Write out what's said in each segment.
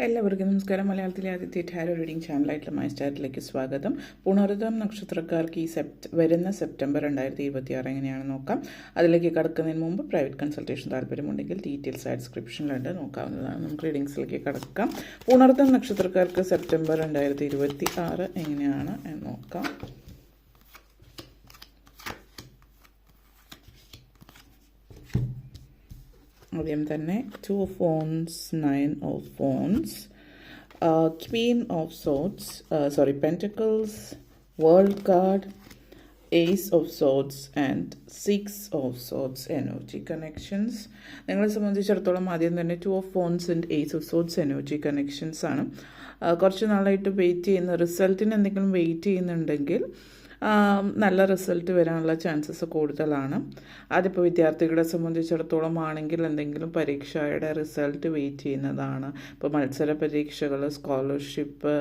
എല്ലാവർക്കും നമസ്കാരം. മലയാളത്തിലെ ആദ്യത്തെ ടാരോ റീഡിംഗ് ചാനലായിട്ടുള്ള മൈ സ്റ്റാറിലേക്ക് സ്വാഗതം. പുണർതം നക്ഷത്രക്കാർക്ക് ഈ വരുന്ന സെപ്റ്റംബർ 2026 എങ്ങനെയാണ് നോക്കാം. അതിലേക്ക് കടക്കുന്നതിന് മുമ്പ് പ്രൈവറ്റ് കൺസൾട്ടേഷൻ താല്പര്യമുണ്ടെങ്കിൽ ഡീറ്റെയിൽസ് ആ ഡിസ്ക്രിപ്ഷനിലുണ്ട്, നോക്കാവുന്നതാണ്. നമുക്ക് റീഡിങ്സിലേക്ക് കടക്കാം. പുണർതം നക്ഷത്രക്കാർക്ക് സെപ്റ്റംബർ 2026 എങ്ങനെയാണ് എന്ന് നോക്കാം. ആദ്യം തന്നെ 2 of Wands, 9 of Wands, Queen of Swords, Pentacles, World card, Ace of Swords and 6 of Swords energy connections. നിങ്ങളെ സംബന്ധിച്ചിടത്തോളം ആദ്യം തന്നെ 2 of Wands and Ace of Swords energy connections ആണ്. കുറച്ച് നാളായിട്ട് വെയിറ്റ് ചെയ്യുന്ന റിസൾട്ടിന് എന്തെങ്കിലും വെയിറ്റ് ചെയ്യുന്നുണ്ടെങ്കിൽ നല്ല റിസൾട്ട് വരാനുള്ള ചാൻസസ് കൂടുതലാണ്. അതിപ്പോൾ വിദ്യാർത്ഥികളെ സംബന്ധിച്ചിടത്തോളം ആണെങ്കിൽ എന്തെങ്കിലും പരീക്ഷയുടെ റിസൾട്ട് വെയിറ്റ് ചെയ്യുന്നതാണ്. ഇപ്പോൾ മത്സര പരീക്ഷകൾ, സ്കോളർഷിപ്പ്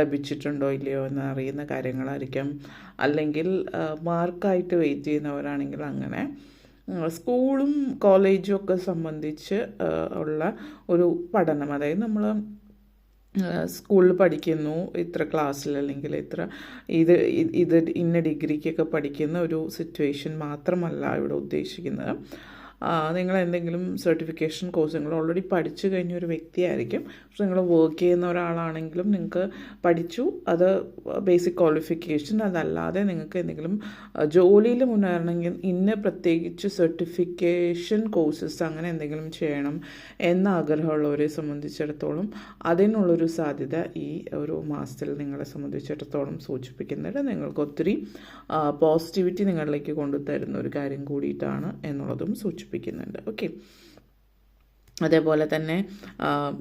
ലഭിച്ചിട്ടുണ്ടോ ഇല്ലയോ എന്ന് അറിയുന്ന കാര്യങ്ങളായിരിക്കും. അല്ലെങ്കിൽ മാർക്കായിട്ട് വെയിറ്റ് ചെയ്യുന്നവരാണെങ്കിൽ അങ്ങനെ സ്കൂളും കോളേജും ഒക്കെ സംബന്ധിച്ച് ഉള്ള ഒരു പഠനം, അതായത് നമ്മൾ സ്കൂളിൽ പഠിക്കുന്നു, ഇത്ര ക്ലാസ്സിൽ അല്ലെങ്കിൽ ഇത്ര ഇത് ഇന്ന ഡിഗ്രിക്കൊക്കെ പഠിക്കുന്ന ഒരു സിറ്റുവേഷൻ മാത്രമല്ല ഇവിടെ ഉദ്ദേശിക്കുന്നത്. നിങ്ങൾ എന്തെങ്കിലും സർട്ടിഫിക്കേഷൻ കോഴ്സ് നിങ്ങൾ ഓൾറെഡി പഠിച്ചു കഴിഞ്ഞ ഒരു വ്യക്തിയായിരിക്കും. പക്ഷെ നിങ്ങൾ വർക്ക് ചെയ്യുന്ന ഒരാളാണെങ്കിലും നിങ്ങൾക്ക് പഠിച്ചു, അത് ബേസിക് ക്വാളിഫിക്കേഷൻ, അതല്ലാതെ നിങ്ങൾക്ക് എന്തെങ്കിലും ജോലിയിൽ മുന്നേറണമെങ്കിൽ ഇന്ന് പ്രത്യേകിച്ച് സർട്ടിഫിക്കേഷൻ കോഴ്സസ് അങ്ങനെ എന്തെങ്കിലും ചെയ്യണം എന്ന ആഗ്രഹമുള്ളവരെ സംബന്ധിച്ചിടത്തോളം അതിനുള്ളൊരു സാധ്യത ഈ ഒരു മാസത്തിൽ നിങ്ങളെ സംബന്ധിച്ചിടത്തോളം സൂചിപ്പിക്കുന്നുണ്ട്. നിങ്ങൾക്ക് ഒത്തിരി പോസിറ്റിവിറ്റി നിങ്ങളിലേക്ക് കൊണ്ടുതരുന്ന ഒരു കാര്യം കൂടിയിട്ടാണ് എന്നുള്ളതും സൂചിപ്പിക്കുന്നുണ്ട്. ഓക്കെ, അതേപോലെ തന്നെ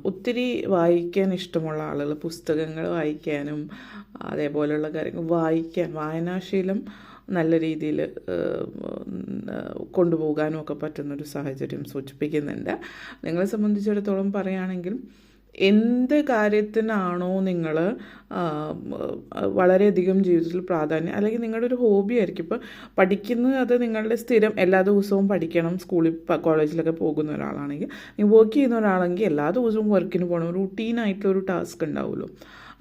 ഒത്തിരി വായിക്കാൻ ഇഷ്ടമുള്ള ആളുകൾ പുസ്തകങ്ങൾ വായിക്കാനും അതേപോലെയുള്ള കാര്യങ്ങൾ വായനാശീലം നല്ല രീതിയിൽ കൊണ്ടുപോകാനും ഒക്കെ പറ്റുന്നൊരു സാഹചര്യം സൂചിപ്പിക്കുന്നുണ്ട്. നിങ്ങളെ സംബന്ധിച്ചിടത്തോളം പറയുകയാണെങ്കിൽ എന്ത് കാര്യത്തിനാണോ നിങ്ങൾ വളരെയധികം ജീവിതത്തിൽ പ്രാധാന്യം, അല്ലെങ്കിൽ നിങ്ങളുടെ ഒരു ഹോബി ആയിരിക്കും. ഇപ്പോൾ പഠിക്കുന്നത് അത് നിങ്ങളുടെ സ്ഥിരം എല്ലാ ദിവസവും പഠിക്കണം, സ്കൂളിൽ കോളേജിലൊക്കെ പോകുന്ന ഒരാളാണെങ്കിൽ, നിങ്ങൾ വർക്ക് ചെയ്യുന്ന ഒരാളെങ്കിൽ എല്ലാ ദിവസവും വർക്കിന് പോകണം, റൂട്ടീനായിട്ടുള്ളൊരു ടാസ്ക് ഉണ്ടാവുമല്ലോ.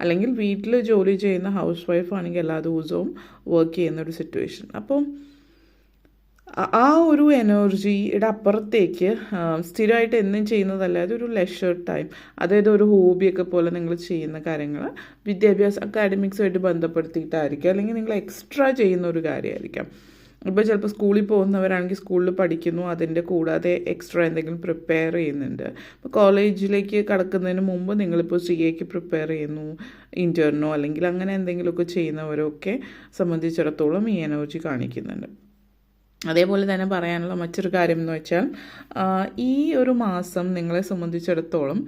അല്ലെങ്കിൽ വീട്ടിൽ ജോലി ചെയ്യുന്ന ഹൗസ് വൈഫ് ആണെങ്കിൽ എല്ലാ ദിവസവും വർക്ക് ചെയ്യുന്നൊരു സിറ്റുവേഷൻ. അപ്പം ആ ഒരു എനർജിയുടെ അപ്പുറത്തേക്ക് സ്ഥിരമായിട്ട് എന്നും ചെയ്യുന്നതല്ലാതെ ഒരു ലെഷർ ടൈം, അതായത് ഒരു ഹോബിയൊക്കെ പോലെ നിങ്ങൾ ചെയ്യുന്ന കാര്യങ്ങൾ വിദ്യാഭ്യാസം അക്കാഡമിക്സുമായിട്ട് ബന്ധപ്പെടുത്തിയിട്ടായിരിക്കും, അല്ലെങ്കിൽ നിങ്ങൾ എക്സ്ട്രാ ചെയ്യുന്ന ഒരു കാര്യമായിരിക്കാം. ഇപ്പോൾ ചിലപ്പോൾ സ്കൂളിൽ പോകുന്നവരാണെങ്കിൽ സ്കൂളിൽ പഠിക്കുന്നു, അതിൻ്റെ കൂടാതെ എക്സ്ട്രാ എന്തെങ്കിലും പ്രിപ്പയർ ചെയ്യുന്നുണ്ട്. ഇപ്പോൾ കോളേജിലേക്ക് കടക്കുന്നതിന് മുമ്പ് നിങ്ങളിപ്പോൾ CAക്ക് പ്രിപ്പയർ ചെയ്യുന്നു, ഇൻറ്റേർണോ അല്ലെങ്കിൽ അങ്ങനെ എന്തെങ്കിലുമൊക്കെ ചെയ്യുന്നവരൊക്കെ സംബന്ധിച്ചിടത്തോളം ഈ എനർജി കാണിക്കുന്നുണ്ട്. അതേപോലെ തന്നെ പറയാനുള്ള മറ്റൊരു കാര്യം എന്ന് വെച്ചാൽ ഈ ഒരു മാസം നിങ്ങളെ സംബന്ധിച്ചിടത്തോളം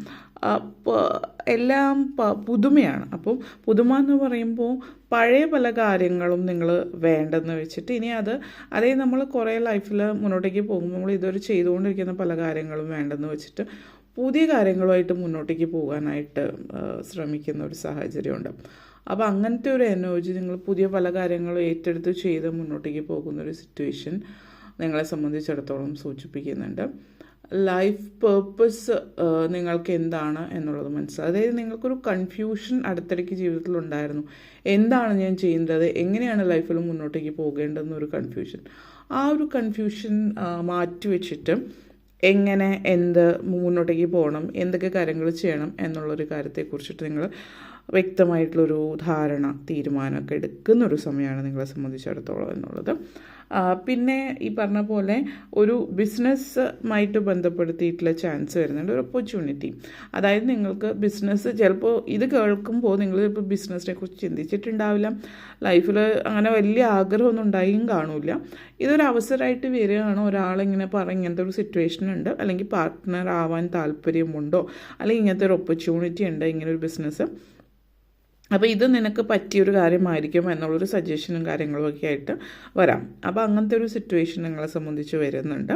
എല്ലാം പുതുമയാണ്. അപ്പം പുതുമ എന്ന് പറയുമ്പോൾ പഴയ പല കാര്യങ്ങളും നിങ്ങൾ വേണ്ടെന്ന് വെച്ചിട്ട് ഇനി അതേ നമ്മൾ കുറേ ലൈഫിൽ മുന്നോട്ടേക്ക് പോകുമ്പോൾ നമ്മൾ ഇതുവരെ ചെയ്തുകൊണ്ടിരിക്കുന്ന പല കാര്യങ്ങളും വേണ്ടെന്ന് വെച്ചിട്ട് പുതിയ കാര്യങ്ങളുമായിട്ട് മുന്നോട്ടേക്ക് പോകാനായിട്ട് ശ്രമിക്കുന്ന ഒരു സാഹചര്യമുണ്ട്. അപ്പോൾ അങ്ങനത്തെ ഒരു എനർജി, നിങ്ങൾ പുതിയ പല കാര്യങ്ങളും ഏറ്റെടുത്ത് ചെയ്ത് മുന്നോട്ടേക്ക് പോകുന്നൊരു സിറ്റുവേഷൻ നിങ്ങളെ സംബന്ധിച്ചിടത്തോളം സൂചിപ്പിക്കുന്നുണ്ട്. ലൈഫ് പേർപ്പസ് നിങ്ങൾക്ക് എന്താണ് എന്നുള്ളത് മനസ്സിലാവും. അതായത് നിങ്ങൾക്കൊരു കൺഫ്യൂഷൻ അടുത്തിടയ്ക്ക് ജീവിതത്തിലുണ്ടായിരുന്നു, എന്താണ് ഞാൻ ചെയ്യുന്നത്, എങ്ങനെയാണ് ലൈഫിൽ മുന്നോട്ടേക്ക് പോകേണ്ടതെന്നൊരു കൺഫ്യൂഷൻ. ആ ഒരു കൺഫ്യൂഷൻ മാറ്റിവെച്ചിട്ട് എങ്ങനെ മുന്നോട്ടേക്ക് പോകണം, എന്തൊക്കെ കാര്യങ്ങൾ ചെയ്യണം എന്നുള്ളൊരു കാര്യത്തെക്കുറിച്ചിട്ട് നിങ്ങൾ വ്യക്തമായിട്ടുള്ളൊരു ധാരണ, തീരുമാനമൊക്കെ എടുക്കുന്നൊരു സമയമാണ് നിങ്ങളെ സംബന്ധിച്ചിടത്തോളം എന്നുള്ളത്. പിന്നെ ഈ പറഞ്ഞ പോലെ ഒരു ബിസിനസ്സുമായിട്ട് ബന്ധപ്പെടുത്തിയിട്ടുള്ള ചാൻസ് വരുന്നുണ്ട്, ഒരു ഓപ്പർച്യൂണിറ്റി. അതായത് നിങ്ങൾക്ക് ബിസിനസ്, ചിലപ്പോൾ ഇത് കേൾക്കുമ്പോൾ നിങ്ങൾ ചിലപ്പോൾ ബിസിനസ്സിനെ കുറിച്ച് ചിന്തിച്ചിട്ടുണ്ടാവില്ല, ലൈഫിൽ അങ്ങനെ വലിയ ആഗ്രഹമൊന്നും ഉണ്ടായും കാണില്ല. ഇതൊരു അവസരമായിട്ട് വരികയാണ്. ഒരാളിങ്ങനെ ഇങ്ങനത്തെ ഒരു സിറ്റുവേഷൻ ഉണ്ട്, അല്ലെങ്കിൽ പാർട്ട്ണർ ആവാൻ താല്പര്യമുണ്ടോ, അല്ലെങ്കിൽ ഇങ്ങനത്തെ ഒരു ഓപ്പർച്യൂണിറ്റി ഉണ്ട്, ഇങ്ങനെ ഒരു ബിസിനസ്, അപ്പോൾ ഇത് നിനക്ക് പറ്റിയൊരു കാര്യമായിരിക്കും എന്നുള്ളൊരു സജഷനും കാര്യങ്ങളും ഒക്കെ ആയിട്ട് വരാം. അപ്പോൾ അങ്ങനത്തെ ഒരു സിറ്റുവേഷൻ നിങ്ങളെ സംബന്ധിച്ച് വരുന്നുണ്ട്.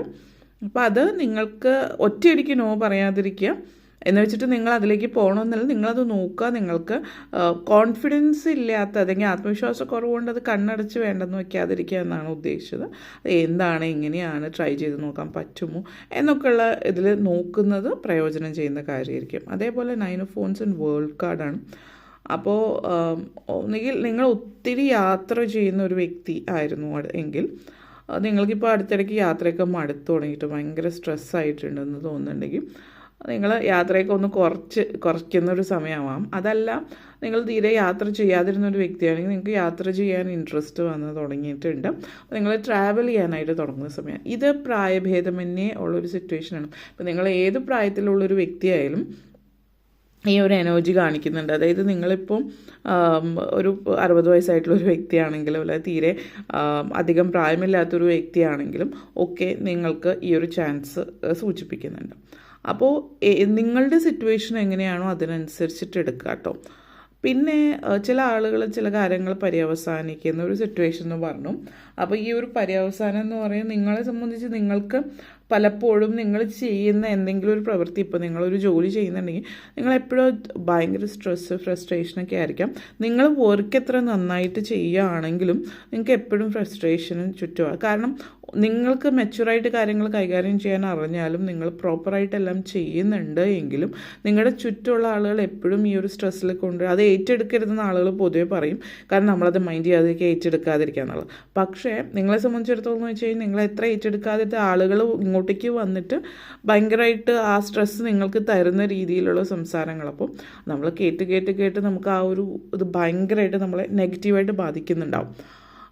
അപ്പോൾ അത് നിങ്ങൾക്ക് ഒറ്റയടിക്ക് നോ പറയാതിരിക്കുക. എന്ന് വെച്ചിട്ട് നിങ്ങൾ അതിലേക്ക് പോകണമെന്നല്ല, നിങ്ങളത് നോക്കുക. നിങ്ങൾക്ക് കോൺഫിഡൻസ് ഇല്ലാത്ത അല്ലെങ്കിൽ ആത്മവിശ്വാസക്കുറവ് കൊണ്ട് അത് കണ്ണടച്ച് വേണ്ടെന്ന് വയ്ക്കാതിരിക്കുക എന്നാണ് ഉദ്ദേശിച്ചത്. അത് എന്താണ്, എങ്ങനെയാണ്, ട്രൈ ചെയ്ത് നോക്കാൻ പറ്റുമോ എന്നൊക്കെയുള്ള ഇതിൽ നോക്കുന്നത് പ്രയോജനം ചെയ്യുന്ന കാര്യമായിരിക്കും. അതേപോലെ 9 ഓഫ് ഫോൺസ് ആൻഡ് വേൾഡ് കാർഡാണ്. അപ്പോൾ ഒന്നുകിൽ നിങ്ങൾ ഒത്തിരി യാത്ര ചെയ്യുന്ന ഒരു വ്യക്തി ആയിരുന്നു എങ്കിൽ നിങ്ങൾക്കിപ്പോൾ അടുത്തിടയ്ക്ക് യാത്രയൊക്കെ മടുത്തു തുടങ്ങിയിട്ട് ഭയങ്കര സ്ട്രെസ്സായിട്ടുണ്ടെന്ന് തോന്നുന്നുണ്ടെങ്കിൽ നിങ്ങൾ യാത്രയൊക്കെ ഒന്ന് കുറയ്ക്കുന്നൊരു സമയമാവാം. അതല്ല, നിങ്ങൾ തീരെ യാത്ര ചെയ്യാതിരുന്നൊരു വ്യക്തിയാണെങ്കിൽ നിങ്ങൾക്ക് യാത്ര ചെയ്യാൻ ഇൻട്രസ്റ്റ് വന്ന് തുടങ്ങിയിട്ടുണ്ട്, നിങ്ങൾ ട്രാവൽ ചെയ്യാനായിട്ട് തുടങ്ങുന്ന സമയം. ഇത് പ്രായഭേദമന്യേ ഉള്ളൊരു സിറ്റുവേഷനാണ്. ഇപ്പോൾ നിങ്ങൾ ഏത് പ്രായത്തിലുള്ളൊരു വ്യക്തിയായാലും ഈ ഒരു എനർജി കാണിക്കുന്നുണ്ട്. അതായത് നിങ്ങളിപ്പം ഒരു 60 വയസ്സായിട്ടുള്ളൊരു വ്യക്തിയാണെങ്കിലും അല്ല തീരെ അധികം പ്രായമില്ലാത്തൊരു വ്യക്തിയാണെങ്കിലും ഒക്കെ നിങ്ങൾക്ക് ഈ ഒരു ചാൻസ് സൂചിപ്പിക്കുന്നുണ്ട്. അപ്പോൾ നിങ്ങളുടെ സിറ്റുവേഷൻ എങ്ങനെയാണോ അതിനനുസരിച്ചിട്ട് എടുക്കുക കേട്ടോ. പിന്നെ ചില ആളുകൾ ചില കാര്യങ്ങൾ പര്യവസാനിക്കുന്ന ഒരു സിറ്റുവേഷൻ എന്ന് പറഞ്ഞു. അപ്പോൾ ഈ ഒരു പര്യവസാനം എന്ന് പറയുന്നത് നിങ്ങളെ സംബന്ധിച്ച് നിങ്ങൾക്ക് പലപ്പോഴും നിങ്ങൾ ചെയ്യുന്ന എന്തെങ്കിലും ഒരു പ്രവൃത്തി, ഇപ്പോൾ നിങ്ങളൊരു ജോലി ചെയ്യുന്നുണ്ടെങ്കിൽ നിങ്ങളെപ്പോഴും ഭയങ്കര സ്ട്രെസ്സ് ഫ്രസ്ട്രേഷനൊക്കെ ആയിരിക്കാം. നിങ്ങൾ വർക്ക് എത്ര നന്നായിട്ട് ചെയ്യുകയാണെങ്കിലും നിങ്ങൾക്ക് എപ്പോഴും ഫ്രസ്ട്രേഷനും ചുറ്റുമാണ്. കാരണം നിങ്ങൾക്ക് മെച്യൂറായിട്ട് കാര്യങ്ങൾ കൈകാര്യം ചെയ്യാൻ അറിഞ്ഞാലും നിങ്ങൾ പ്രോപ്പറായിട്ടെല്ലാം ചെയ്യുന്നുണ്ട് എങ്കിലും നിങ്ങളുടെ ചുറ്റുമുള്ള ആളുകൾ എപ്പോഴും ഈ ഒരു സ്ട്രെസ്സിൽ അത് ഏറ്റെടുക്കരുതെന്ന് ആളുകൾ പൊതുവെ പറയും. കാരണം നമ്മളത് മൈൻഡ് ചെയ്യാതെയൊക്കെ ഏറ്റെടുക്കാതിരിക്കുക എന്നുള്ളത്. പക്ഷേ നിങ്ങളെ സംബന്ധിച്ചിടത്തോളം എന്ന് വെച്ച് കഴിഞ്ഞാൽ നിങ്ങൾ എത്ര ഏറ്റെടുക്കാതിട്ട് ആളുകൾ ഇങ്ങോട്ടേക്ക് വന്നിട്ട് ഭയങ്കരമായിട്ട് ആ സ്ട്രെസ്സ് നിങ്ങൾക്ക് തരുന്ന രീതിയിലുള്ള സംസാരങ്ങൾ, അപ്പോൾ നമ്മൾ കേട്ട് നമുക്ക് ആ ഒരു ഇത് ഭയങ്കരമായിട്ട് നമ്മളെ നെഗറ്റീവായിട്ട് ബാധിക്കുന്നുണ്ടാവും.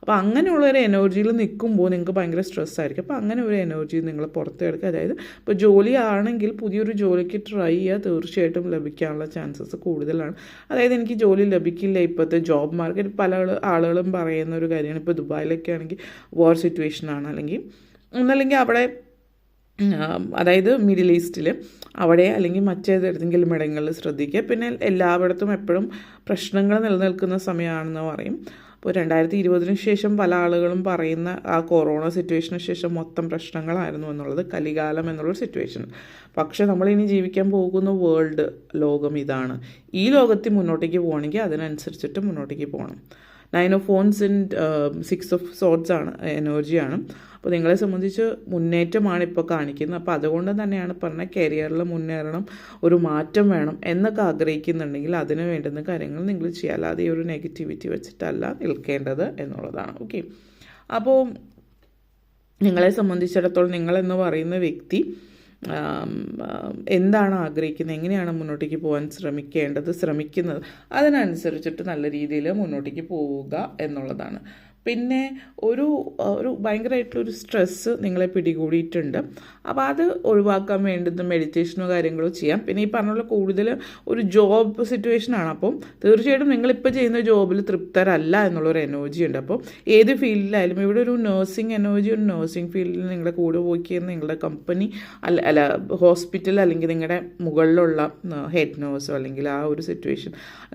അപ്പോൾ അങ്ങനെയുള്ളൊരു എനർജിയിൽ നിൽക്കുമ്പോൾ നിങ്ങൾക്ക് ഭയങ്കര സ്ട്രെസ്സായിരിക്കും. അപ്പോൾ അങ്ങനെ ഒരു എനർജി നിങ്ങൾ പുറത്തെടുക്കുക. അതായത് ഇപ്പോൾ ജോലി ആണെങ്കിൽ പുതിയൊരു ജോലിക്ക് ട്രൈ ചെയ്യുക, തീർച്ചയായിട്ടും ലഭിക്കാനുള്ള ചാൻസസ് കൂടുതലാണ്. അതായത് എനിക്ക് ജോലി ലഭിക്കില്ല, ഇപ്പോഴത്തെ ജോബ് മാർക്കറ്റ് പല ആളുകളും പറയുന്ന ഒരു കാര്യമാണ്. ഇപ്പോൾ ദുബായിലൊക്കെ ആണെങ്കിൽ വാർ സിറ്റുവേഷനാണ്, ഒന്നല്ലെങ്കിൽ അവിടെ അതായത് മിഡിൽ ഈസ്റ്റിൽ അവിടെ അല്ലെങ്കിൽ മറ്റേതെന്തെങ്കിലും ഇടങ്ങളിൽ ശ്രദ്ധിക്കുക. പിന്നെ എല്ലായിടത്തും എപ്പോഴും പ്രശ്നങ്ങൾ നിലനിൽക്കുന്ന സമയമാണെന്ന് പറയും. ഇപ്പോൾ 2020 ശേഷം പല ആളുകളും പറയുന്ന ആ കൊറോണ സിറ്റുവേഷന് ശേഷം മൊത്തം പ്രശ്നങ്ങളായിരുന്നു എന്നുള്ളത്, കലികാലം എന്നുള്ളൊരു സിറ്റുവേഷൻ. പക്ഷേ നമ്മളിനി ജീവിക്കാൻ പോകുന്ന ലോകം ഇതാണ്. ഈ ലോകത്തിൽ മുന്നോട്ടേക്ക് പോകണമെങ്കിൽ അതിനനുസരിച്ചിട്ട് മുന്നോട്ടേക്ക് പോകണം. 9 of phones and 6 of swords ആണ്, എനർജിയാണ്. അപ്പോൾ നിങ്ങളെ സംബന്ധിച്ച് മുന്നേറ്റമാണ് ഇപ്പോൾ കാണിക്കുന്നത്. അപ്പോൾ അതുകൊണ്ട് തന്നെയാണ് പറഞ്ഞത് കരിയറിൽ മുന്നേറണം, ഒരു മാറ്റം വേണം എന്നൊക്കെ ആഗ്രഹിക്കുന്നുണ്ടെങ്കിൽ അതിന് വേണ്ടുന്ന കാര്യങ്ങൾ നിങ്ങൾ ചെയ്യുക. അല്ലാതെ ഈ ഒരു നെഗറ്റിവിറ്റി വെച്ചിട്ടല്ല നിൽക്കേണ്ടത് എന്നുള്ളതാണ്. ഓക്കെ, അപ്പോൾ നിങ്ങളെ സംബന്ധിച്ചിടത്തോളം നിങ്ങളെന്ന് പറയുന്ന വ്യക്തി എന്താണ് ആഗ്രഹിക്കുന്നത്, എങ്ങനെയാണ് മുന്നോട്ടേക്ക് പോകാൻ ശ്രമിക്കുന്നത് അതിനനുസരിച്ചിട്ട് നല്ല രീതിയിൽ മുന്നോട്ടേക്ക് പോവുക എന്നുള്ളതാണ്. പിന്നെ ഒരു ഭയങ്കരമായിട്ടുള്ളൊരു സ്ട്രെസ്സ് നിങ്ങളെ പിടികൂടിയിട്ടുണ്ട്. അപ്പോൾ അത് ഒഴിവാക്കാൻ വേണ്ടുന്ന മെഡിറ്റേഷനോ കാര്യങ്ങളോ ചെയ്യാം. പിന്നെ ഈ പറഞ്ഞുള്ള കൂടുതൽ ഒരു ജോബ് സിറ്റുവേഷനാണ്. അപ്പം തീർച്ചയായിട്ടും നിങ്ങളിപ്പോൾ ചെയ്യുന്ന ജോബിൽ തൃപ്തരല്ല എന്നുള്ളൊരു എനർജി ഉണ്ട്. അപ്പോൾ ഏത് ഫീൽഡിലായാലും ഇവിടെ ഒരു നഴ്സിംഗ് എനർജി, ഒരു നഴ്സിംഗ് ഫീൽഡിൽ നിങ്ങളുടെ കൂടെ വർക്ക് ചെയ്യുന്ന നിങ്ങളുടെ കമ്പനി അല്ല ഹോസ്പിറ്റൽ അല്ലെങ്കിൽ നിങ്ങളുടെ മുകളിലുള്ള ഹെഡ് നേഴ്സോ അല്ലെങ്കിൽ ആ ഒരു സിറ്റുവേഷൻ,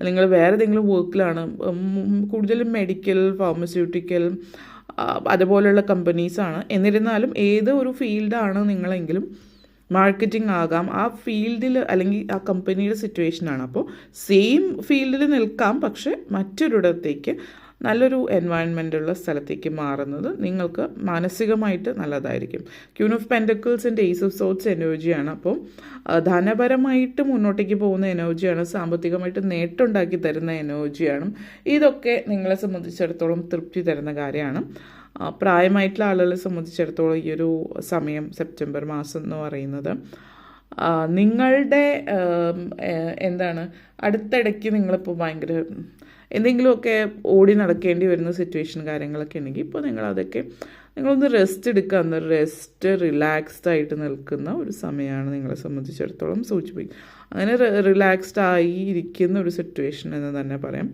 നിങ്ങൾ വേറെ ഏതെങ്കിലും വർക്കിലാണ്, കൂടുതലും മെഡിക്കൽ, ഫാർമസ്യൂട്ടിക്കൽ അതുപോലെയുള്ള കമ്പനീസാണ്. എന്നിരുന്നാലും ഏത് ഒരു ഫീൽഡാണ് നിങ്ങളെങ്കിലും, മാർക്കറ്റിംഗ് ആകാം, ആ ഫീൽഡിൽ അല്ലെങ്കിൽ ആ കമ്പനിയുടെ സിറ്റുവേഷനാണ്. അപ്പോൾ സെയിം ഫീൽഡിൽ നിൽക്കാം, പക്ഷേ മറ്റൊരിടത്തേക്ക് നല്ലൊരു എൻവയൺമെൻറ്റുള്ള സ്ഥലത്തേക്ക് മാറുന്നത് നിങ്ങൾക്ക് മാനസികമായിട്ട് നല്ലതായിരിക്കും. Queen of pentacles and ace of swords എനർജിയാണ്. അപ്പോൾ ധനപരമായിട്ട് മുന്നോട്ടേക്ക് പോകുന്ന എനർജിയാണ്, സാമ്പത്തികമായിട്ട് നേട്ടമുണ്ടാക്കി തരുന്ന എനർജിയാണ്. ഇതൊക്കെ നിങ്ങളെ സംബന്ധിച്ചിടത്തോളം തൃപ്തി തരുന്ന കാര്യമാണ്. പ്രായമായിട്ടുള്ള ആളുകളെ സംബന്ധിച്ചിടത്തോളം ഈ ഒരു സമയം, സെപ്റ്റംബർ മാസം എന്ന് പറയുന്നത് നിങ്ങളുടെ അടുത്തിടയ്ക്ക് നിങ്ങളിപ്പോൾ ഭയങ്കര എന്തെങ്കിലുമൊക്കെ ഓടി നടക്കേണ്ടി വരുന്ന സിറ്റുവേഷൻ കാര്യങ്ങളൊക്കെ ഉണ്ടെങ്കിൽ ഇപ്പോൾ നിങ്ങളൊന്ന് റെസ്റ്റ് എടുക്കുക, റിലാക്സ്ഡ് ആയിട്ട് നിൽക്കുന്ന ഒരു സമയമാണ് നിങ്ങളെ സംബന്ധിച്ചിടത്തോളം സൂചിപ്പിക്കും. അങ്ങനെ റിലാക്സ്ഡ് ആയി ഇരിക്കുന്ന ഒരു സിറ്റുവേഷൻ എന്ന് തന്നെ പറയാം.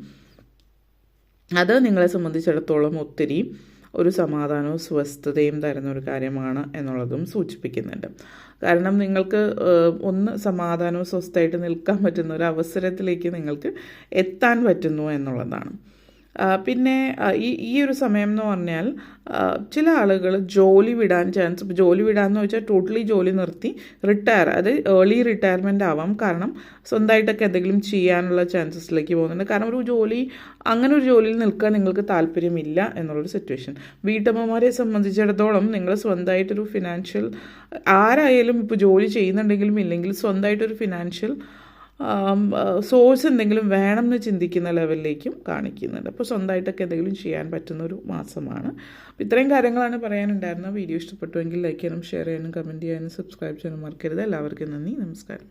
അത് നിങ്ങളെ സംബന്ധിച്ചിടത്തോളം ഒത്തിരി ഒരു സമാധാനവും സ്വസ്ഥതയും തരുന്ന ഒരു കാര്യമാണ് എന്നുള്ളതും സൂചിപ്പിക്കുന്നുണ്ട്. കാരണം നിങ്ങൾക്ക് ഒന്ന് സമാധാനവും സ്വസ്ഥമായിട്ട് നിൽക്കാൻ പറ്റുന്ന ഒരു അവസരത്തിലേക്ക് നിങ്ങൾക്ക് എത്താൻ പറ്റുന്നു എന്നുള്ളതാണ്. പിന്നെ ഈ ഒരു സമയം എന്ന് പറഞ്ഞാൽ ചില ആളുകൾ ജോലി വിടാൻ ചാൻസ്, ഇപ്പോൾ ജോലി വിടാമെന്ന് വെച്ചാൽ ടോട്ടലി ജോലി നിർത്തി റിട്ടയർ, അത് ഏർലി റിട്ടയർമെൻ്റ് ആവാം. കാരണം സ്വന്തമായിട്ടൊക്കെ എന്തെങ്കിലും ചെയ്യാനുള്ള ചാൻസസിലേക്ക് പോകുന്നുണ്ട്. കാരണം അങ്ങനെ ഒരു ജോലിയിൽ നിൽക്കാൻ നിങ്ങൾക്ക് താല്പര്യമില്ല എന്നുള്ളൊരു സിറ്റുവേഷൻ. വീട്ടമ്മമാരെ സംബന്ധിച്ചിടത്തോളം നിങ്ങൾ സ്വന്തമായിട്ടൊരു ഫിനാൻഷ്യൽ, ആരായാലും ഇപ്പോൾ ജോലി ചെയ്യുന്നുണ്ടെങ്കിലും ഇല്ലെങ്കിൽ സ്വന്തമായിട്ടൊരു ഫിനാൻഷ്യൽ സോഴ്സ് എന്തെങ്കിലും വേണം എന്ന് ചിന്തിക്കുന്ന ലെവലിലേക്കും കാണിക്കുന്നുണ്ട്. അപ്പോൾ സ്വന്തമായിട്ടൊക്കെ എന്തെങ്കിലും ചെയ്യാൻ പറ്റുന്നൊരു മാസമാണ്. ഇത്രയും കാര്യങ്ങളാണ് പറയാനുണ്ടായിരുന്നത്. വീഡിയോ ഇഷ്ടപ്പെട്ടുവെങ്കിൽ ലൈക്ക് ചെയ്യാനും ഷെയർ ചെയ്യാനും കമൻറ്റ് ചെയ്യാനും സബ്സ്ക്രൈബ് ചെയ്യാനും മറക്കരുത്. എല്ലാവർക്കും നന്ദി, നമസ്കാരം.